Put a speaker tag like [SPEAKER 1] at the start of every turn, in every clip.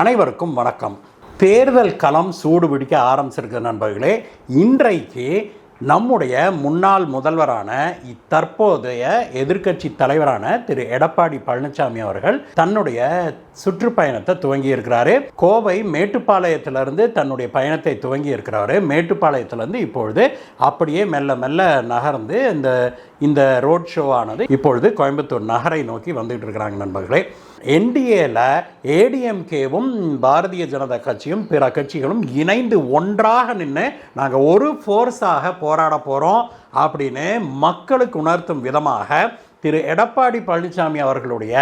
[SPEAKER 1] அனைவருக்கும் வணக்கம். தேர்தல் களம் சூடு பிடிக்க ஆரம்பிச்சிருக்க நண்பர்களே. இன்றைக்கு நம்முடைய முன்னாள் முதல்வரான தற்போதைய எதிர்க்கட்சி தலைவரான திரு எடப்பாடி பழனிசாமி அவர்கள் தன்னுடைய சுற்றுப்பயணத்தை துவங்கி இருக்கிறாரு. கோவை மேட்டுப்பாளையத்திலிருந்து தன்னுடைய பயணத்தை துவங்கி இருக்கிறாரு. மேட்டுப்பாளையத்திலிருந்து இப்பொழுது அப்படியே மெல்ல மெல்ல நகர்ந்து இந்த ரோட் ஷோ ஆனது இப்பொழுது கோயம்புத்தூர் நகரை நோக்கி வந்துட்டு இருக்கிறாங்க நண்பர்களே. என்டிஏல ஏடிஎம்கேவும் பாரதிய ஜனதா கட்சியும் பிற கட்சிகளும் இணைந்து ஒன்றாக நின்று நாங்கள் ஒரு ஃபோர்ஸாக போராட போகிறோம் அப்படின்னு மக்களுக்கு உணர்த்தும் விதமாக திரு எடப்பாடி பழனிசாமி அவர்களுடைய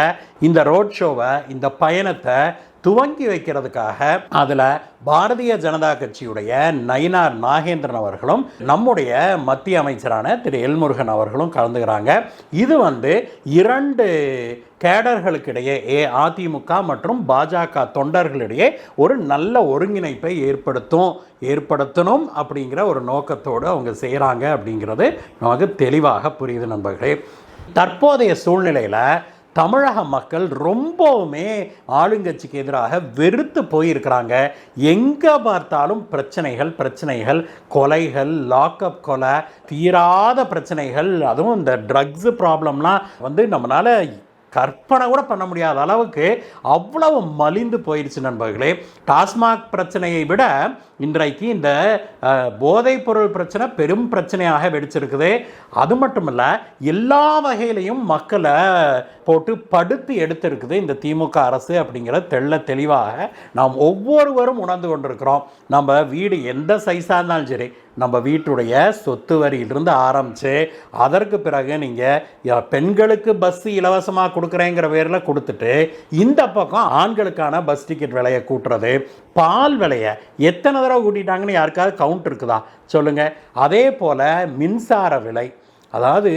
[SPEAKER 1] இந்த ரோட் ஷோவை, இந்த பயணத்தை துவங்கி வைக்கிறதுக்காக அதில் பாரதிய ஜனதா கட்சியுடைய நயினார் நாகேந்திரன் அவர்களும் நம்முடைய மத்திய அமைச்சரான திரு எல்முருகன் அவர்களும் கலந்துக்கிறாங்க. இது இரண்டு கேடர்களுக்கிடையே அதிமுக மற்றும் பாஜக தொண்டர்களிடையே ஒரு நல்ல ஒருங்கிணைப்பை ஏற்படுத்தணும் அப்படிங்கிற ஒரு நோக்கத்தோடு அவங்க செய்கிறாங்க அப்படிங்கிறது நமக்கு தெளிவாக புரியுது நண்பர்களே. தற்போதைய சூழ்நிலையில் தமிழக மக்கள் ரொம்பவுமே ஆளுங்கட்சிக்கு எதிராக வெறுத்து போயிருக்கிறாங்க. எங்கே பார்த்தாலும் பிரச்சனைகள், கொலைகள், லாக்அப் கொலை, தீராத பிரச்சனைகள், அதுவும் இந்த ட்ரக்ஸு ப்ராப்ளம்லாம் நம்மளால் கற்பனை கூட பண்ண முடியாத அளவுக்கு அவ்வளவு மலிந்து போயிடுச்சு நண்பர்களே. டாஸ்மாக் பிரச்சனையை விட இன்றைக்கு இந்த போதைப் பொருள் பிரச்சனை பெரும் பிரச்சனையாக வெடிச்சிருக்குது. அது மட்டும் இல்லை, எல்லா வகையிலையும் மக்களை போட்டு படுத்து எடுத்திருக்குது இந்த திமுக அரசு அப்படிங்கிற தெளிவாக நாம் ஒவ்வொருவரும் உணர்ந்து கொண்டிருக்கிறோம். நம்ம வீடு எந்த சைஸாக இருந்தாலும் சரி, நம்ம வீட்டுடைய சொத்து வரியிலிருந்து ஆரம்பித்து அதற்கு பிறகு நீங்கள் பெண்களுக்கு பஸ்ஸு இலவசமாக கொடுக்குறேங்கிற பேரில் கொடுத்துட்டு இந்த பக்கம் ஆண்களுக்கான பஸ் டிக்கெட் விலையை கூட்டுறது, பால் விலையை எத்தனை தடவை கூட்டிட்டாங்கன்னு யாருக்காவது கவுண்ட் இருக்குதா சொல்லுங்கள். அதே போல் மின்சார விலை, அதாவது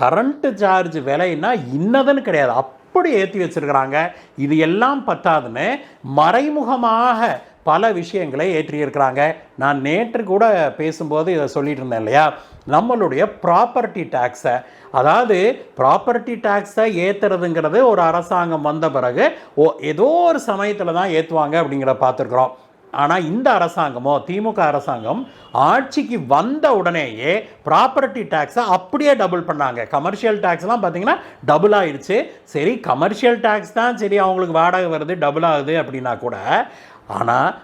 [SPEAKER 1] கரண்ட்டு சார்ஜ் விலைன்னா இன்னதுன்னு கிடையாது, அப்படி ஏற்றி வச்சுருக்கிறாங்க. இது எல்லாம் பத்தாதுன்னு மறைமுகமாக பல விஷயங்களை ஏற்றியிருக்கிறாங்க. நான் நேற்று கூட பேசும்போது இதை சொல்லிட்டு இருந்தேன் இல்லையா, நம்மளுடைய ப்ராப்பர்ட்டி டேக்ஸை, அதாவது ப்ராப்பர்ட்டி டேக்ஸை ஏற்றுறதுங்கிறது ஒரு அரசாங்கம் வந்த பிறகு ஏதோ ஒரு சமயத்தில் தான் ஏற்றுவாங்க அப்படிங்கிற பார்த்துருக்குறோம். ஆனால் இந்த அரசாங்கமோ, திமுக அரசாங்கம் ஆட்சிக்கு வந்த உடனேயே ப்ராப்பர்ட்டி டேக்ஸை அப்படியே டபுள் பண்ணாங்க. கமர்ஷியல் டேக்ஸ்லாம் பார்த்தீங்கன்னா டபுள் ஆகிடுச்சு. சரி, கமர்ஷியல் டேக்ஸ் தான் சரி, அவங்களுக்கு வாடகை வருது, டபுள் ஆகுது அப்படின்னா கூட, ஆனால்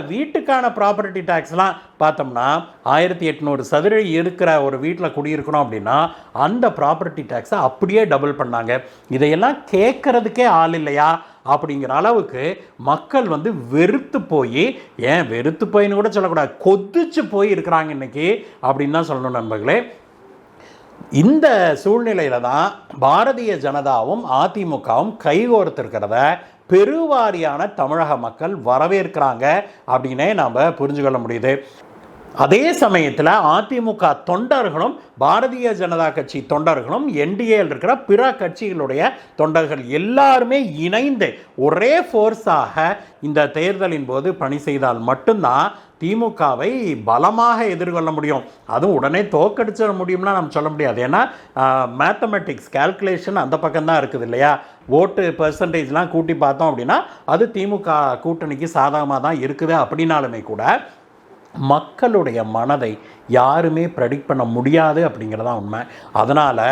[SPEAKER 1] வீட்டுக்கான ப்ராப்பர்ட்டி டேக்ஸ்லாம் பார்த்தோம்னா 1800 சதுரடி இருக்கிற ஒரு வீட்டில் குடியிருக்கணும் அப்படின்னா அந்த ப்ராப்பர்ட்டி டேக்ஸை அப்படியே டபுள் பண்ணாங்க. இதையெல்லாம் கேட்கறதுக்கே ஆள் இல்லையா அப்படிங்கிற அளவுக்கு மக்கள் வெறுத்து போயின்னு கூட சொல்லக்கூடாது, கொதிச்சு போய் இருக்கிறாங்க இன்னைக்கு அப்படின்னு தான் சொல்லணும் நண்பர்களே. இந்த சூழ்நிலையில் தான் பாரதிய ஜனதாவும் அதிமுகவும் கைகோர்த்திருக்கிறத பெருவாரியான தமிழக மக்கள் வரவேற்கிறாங்க அப்படின்னே நாம் புரிஞ்சுக்கொள்ள முடியுது. அதே சமயத்தில் அதிமுக தொண்டர்களும் பாரதிய ஜனதா கட்சி தொண்டர்களும் என்டிஏயில் இருக்கிற பிற கட்சிகளுடைய தொண்டர்கள் எல்லாருமே இணைந்து ஒரே ஃபோர்ஸாக இந்த தேர்தலின் போது பணி செய்தால் மட்டும்தான் திமுகவை பலமாக எதிர்கொள்ள முடியும். அதுவும் உடனே தோக்கடிச்சிட முடியும்னா நம்ம சொல்ல முடியாது. ஏன்னா மேத்தமெட்டிக்ஸ் கால்குலேஷன் அந்த பக்கம்தான் இருக்குது இல்லையா. ஓட்டு பெர்சன்டேஜ்லாம் கூட்டி பார்த்தோம் அப்படின்னா அது திமுக கூட்டணிக்கு சாதகமாக தான் இருக்குது. அப்படின்னாலுமே கூட மக்களுடைய மனதை யாருமே ப்ரெடிக்ட் பண்ண முடியாது அப்படிங்கிறதான் உண்மை. அதனால்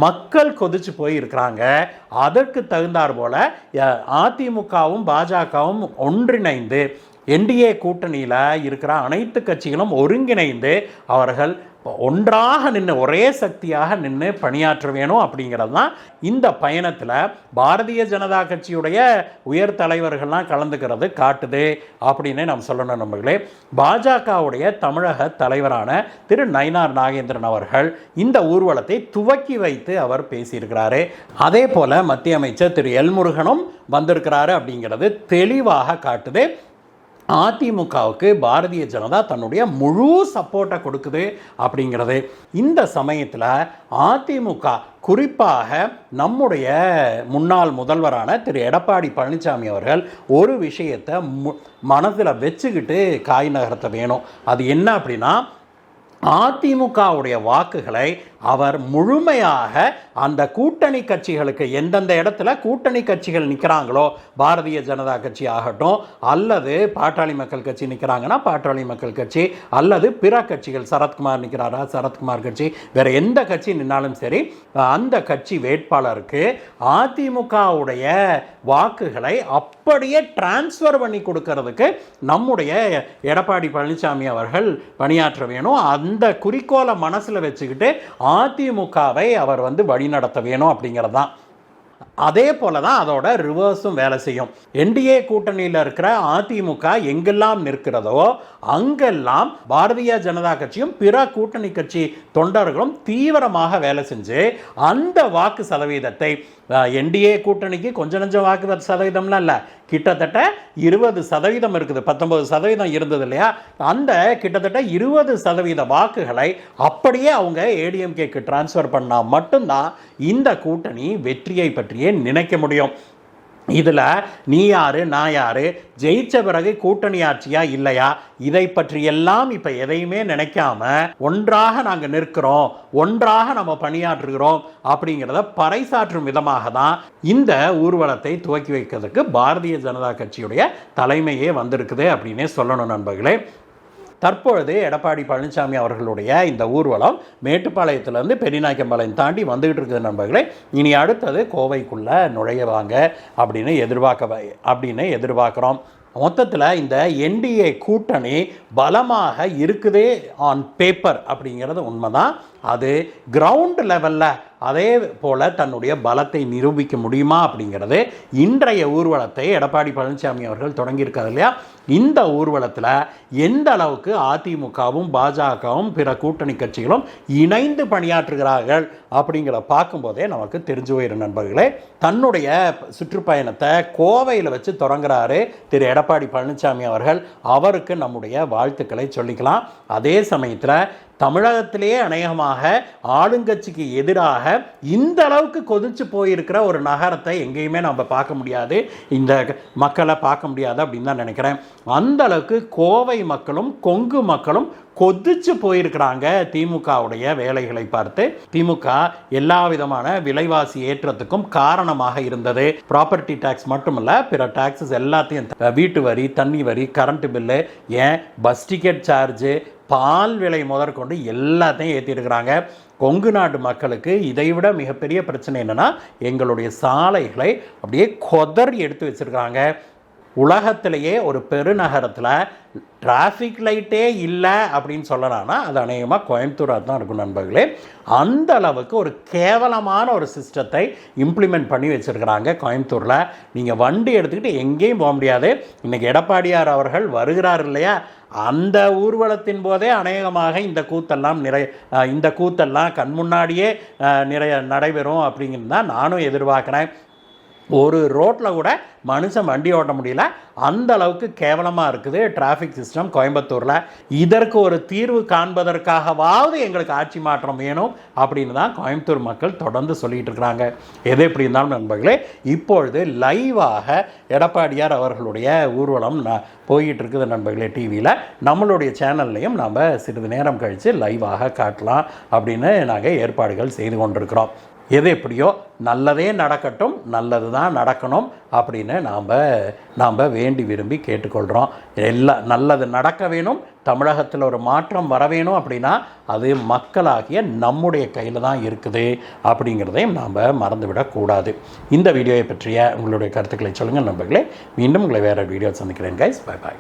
[SPEAKER 1] மக்கள் கொதிச்சு போய் இருக்கிறாங்க. அதற்கு தகுந்தாற் போல் அதிமுகவும் பாஜகவும் ஒன்றிணைந்து என்டிஏ கூட்டணியில் இருக்கிற அனைத்து கட்சிகளும் ஒருங்கிணைந்து அவர்கள் ஒன்றாக நின்று ஒரே சக்தியாக நின்று பணியாற்ற வேணும் அப்படிங்கிறது தான் இந்த பயணத்தில் பாரதிய ஜனதா கட்சியுடைய உயர் தலைவர்கள்லாம் கலந்துக்கிறது காட்டுது அப்படின்னு நாம் சொல்லணும் நண்பர்களே. பாஜகவுடைய தமிழக தலைவரான திரு நயினார் நாகேந்திரன் அவர்கள் இந்த ஊர்வலத்தை துவக்கி வைத்து அவர் பேசியிருக்கிறாரு. அதே போல் மத்திய அமைச்சர் திரு எல்முருகனும் வந்திருக்கிறாரு அப்படிங்கிறது தெளிவாக காட்டுது. அதிமுகவுக்கு பாரதிய ஜனதா தன்னுடைய முழு சப்போர்ட்டை கொடுக்குது அப்படிங்கிறது. இந்த சமயத்தில் அதிமுக குறிப்பாக நம்முடைய முன்னாள் முதல்வரான திரு எடப்பாடி பழனிசாமி அவர்கள் ஒரு விஷயத்தை மனதில் வச்சுக்கிட்டு காய் நகர்த்த வேணும். அது என்ன அப்படின்னா, அதிமுகவுடைய வாக்குகளை அவர் முழுமையாக அந்த கூட்டணி கட்சிகளுக்கு எந்தெந்த இடத்துல கூட்டணி கட்சிகள் நிற்கிறாங்களோ, பாரதிய ஜனதா கட்சி ஆகட்டும், அல்லது பாட்டாளி மக்கள் கட்சி நிற்கிறாங்கன்னா பாட்டாளி மக்கள் கட்சி, அல்லது பிற கட்சிகள், சரத்குமார் நிற்கிறாரா சரத்குமார் கட்சி, வேற எந்த கட்சி நின்னாலும் சரி, அந்த கட்சி வேட்பாளருக்கு அதிமுகவுடைய வாக்குகளை அப்படியே டிரான்ஸ்ஃபர் பண்ணி கொடுக்கறதுக்கு நம்முடைய எடப்பாடி பழனிசாமி அவர்கள் பணியாற்ற வேணும். அந்த குறிக்கோளை மனசில் வச்சுக்கிட்டு அதிமுகவை அவர் வழிநடத்த வேணும் அப்படிங்கிறது தான். அதே போல தான் அதோட ரிவர்ஸும் வேலை செய்யும். என்டிஏ கூட்டணியில் இருக்கிற அதிமுக எங்கெல்லாம் நிற்கிறதோ அங்கெல்லாம் பாரதிய ஜனதா கட்சியும் பிற கூட்டணி கட்சி தொண்டர்களும் தீவிரமாக வேலை செஞ்சு அந்த வாக்கு சதவீதத்தை, என்டிஏ கூட்டணிக்கு கொஞ்சம் நஞ்சம் வாக்கு சதவீதம்லாம் இல்லை, கிட்டத்தட்ட 20% இருக்குது, 19% இருந்தது இல்லையா, அந்த கிட்டத்தட்ட 20% வாக்குகளை அப்படியே அவங்க ஏடிஎம்கேக்கு டிரான்ஸ்ஃபர் பண்ணால் மட்டும்தான் இந்த கூட்டணி வெற்றியை பற்றியே நினைக்க முடியும். இதில் நீ யாரு நான் யாரு, ஜெயிச்ச பிறகு கூட்டணி ஆட்சியா இல்லையா, இதை பற்றி எல்லாம் இப்போ எதையுமே நினைக்காம ஒன்றாக நாங்கள் நிற்கிறோம், ஒன்றாக நம்ம பணியாற்றுகிறோம் அப்படிங்கிறத பறைசாற்றும் விதமாக தான் இந்த ஊர்வலத்தை துவக்கி வைக்கிறதுக்கு பாரதிய ஜனதா கட்சியுடைய தலைமையே வந்திருக்குது அப்படின்னே சொல்லணும் நண்பர்களே. தற்பொழுது எடப்பாடி பழனிசாமி அவர்களுடைய இந்த ஊர்வலம் மேட்டுப்பாளையத்திலேருந்து பெரியநாயக்கம்பாளையம் தாண்டி வந்துகிட்டு இருக்குது நண்பர்களே. இனி அடுத்தது கோவைக்குள்ளே நுழையவாங்க அப்படின்னு எதிர்பார்க்குறோம். மொத்தத்தில் இந்த என்டிஏ கூட்டணி பலமாக இருக்குதே ஆன் பேப்பர் அப்படிங்கிறது உண்மைதான். அது கிரவுண்ட் லெவலில் அதே போல் தன்னுடைய பலத்தை நிரூபிக்க முடியுமா அப்படிங்கிறது இன்றைய ஊர்வலத்தை எடப்பாடி பழனிசாமி அவர்கள் தொடங்கியிருக்காரு இல்லையா, இந்த ஊர்வலத்தில் எந்த அளவுக்கு அதிமுகவும் பாஜகவும் பிற கூட்டணி கட்சிகளும் இணைந்து பணியாற்றுகிறார்கள் அப்படிங்கிற பார்க்கும்போதே நமக்கு தெரிஞ்சு போயிடும் நண்பர்களே. தன்னுடைய சுற்றுப்பயணத்தை கோவையில் வச்சு தொடங்குறாரு திரு எடப்பாடி பழனிசாமி அவர்கள். அவருக்கு நம்முடைய வாழ்த்துக்களை சொல்லிக்கலாம். அதே சமயத்தில் தமிழகத்திலேயே அநேகமாக ஆளுங்கட்சிக்கு எதிராக இந்த அளவுக்கு கொதிச்சு போயிருக்கிற ஒரு நகரத்தை எங்கேயுமே நம்ம பார்க்க முடியாது, இந்த மக்களை பார்க்க முடியாது அப்படின்னு தான் நினைக்கிறேன். அந்த அளவுக்கு கோவை மக்களும் கொங்கு மக்களும் கொதிச்சு போயிருக்கிறாங்க திமுகவுடைய வேலைகளை பார்த்து. திமுக எல்லா விதமான விலைவாசி ஏற்றத்துக்கும் காரணமாக இருந்தது. ப்ராப்பர்ட்டி டேக்ஸ் மட்டுமல்ல, பிற டாக்ஸஸ் எல்லாத்தையும், வீட்டு வரி, தண்ணி வரி, கரண்ட் பில்லு, ஏன் பஸ் டிக்கெட் சார்ஜு, பால் விலை முதற்கொண்டு எல்லாத்தையும் ஏற்றிருக்கிறாங்க. கொங்கு நாட்டு மக்களுக்கு இதைவிட மிகப்பெரிய பிரச்சனை என்னென்னா, எங்களுடைய சாலைகளை அப்படியே கொதறி எடுத்து வச்சுருக்காங்க. உலகத்திலேயே ஒரு பெருநகரத்தில் டிராஃபிக் லைட்டே இல்லை அப்படின்னு சொல்லலாம்னா அது அநேகமாக கோயம்புத்தூராக தான் இருக்கும் நண்பர்களே. அந்த அளவுக்கு ஒரு கேவலமான ஒரு சிஸ்டத்தை இம்ப்ளிமெண்ட் பண்ணி வச்சுருக்கிறாங்க கோயம்புத்தூரில். நீங்கள் வண்டி எடுத்துக்கிட்டு எங்கேயும் போக முடியாது. இன்றைக்கி எடப்பாடியார் அவர்கள் வருகிறார் இல்லையா, அந்த ஊர்வலத்தின் போதே அநேகமாக இந்த கூத்தெல்லாம் கண் முன்னாடியே நடைபெறும் அப்படிங்கிறது தான் நானும் எதிர்பார்க்குறேன். ஒரு ரோட்டில் கூட மனுஷன் வண்டி ஓட்ட முடியல, அந்த அளவுக்கு கேவலமாக இருக்குது டிராஃபிக் சிஸ்டம் கோயம்புத்தூரில். இதற்கு ஒரு தீர்வு காண்பதற்காகவாவது எங்களுக்கு ஆட்சி மாற்றம் வேணும் அப்படின்னு தான் கோயம்புத்தூர் மக்கள் தொடர்ந்து சொல்லிகிட்டு இருக்கிறாங்க. எது எப்படி இருந்தாலும் நண்பர்களே, இப்பொழுது லைவாக எடப்பாடியார் அவர்களுடைய ஊர்வலம் போயிட்டு இருக்குது நண்பர்களே டிவியில். நம்மளுடைய சேனல்லையும் நாம் சிறிது நேரம் கழித்து லைவாக காட்டலாம் அப்படின்னு நாங்கள் ஏற்பாடுகள் செய்து கொண்டிருக்கிறோம். எது எப்படியோ நல்லதே நடக்கட்டும், நல்லது தான் நடக்கணும் அப்படின்னு நாம் வேண்டி விரும்பி கேட்டுக்கொள்கிறோம். நல்லது நடக்க வேணும், தமிழகத்தில் ஒரு மாற்றம் வர வேணும் அப்படின்னா அது மக்களாகிய நம்முடைய கையில் தான் இருக்குது அப்படிங்கிறதையும் நாம் மறந்துவிடக்கூடாது. இந்த வீடியோவை பற்றிய உங்களுடைய கருத்துக்களை சொல்லுங்கள் நண்பர்களே. மீண்டும் உங்களை வேறு வீடியோ சந்திக்கிறேன் கைஸ். Bye bye.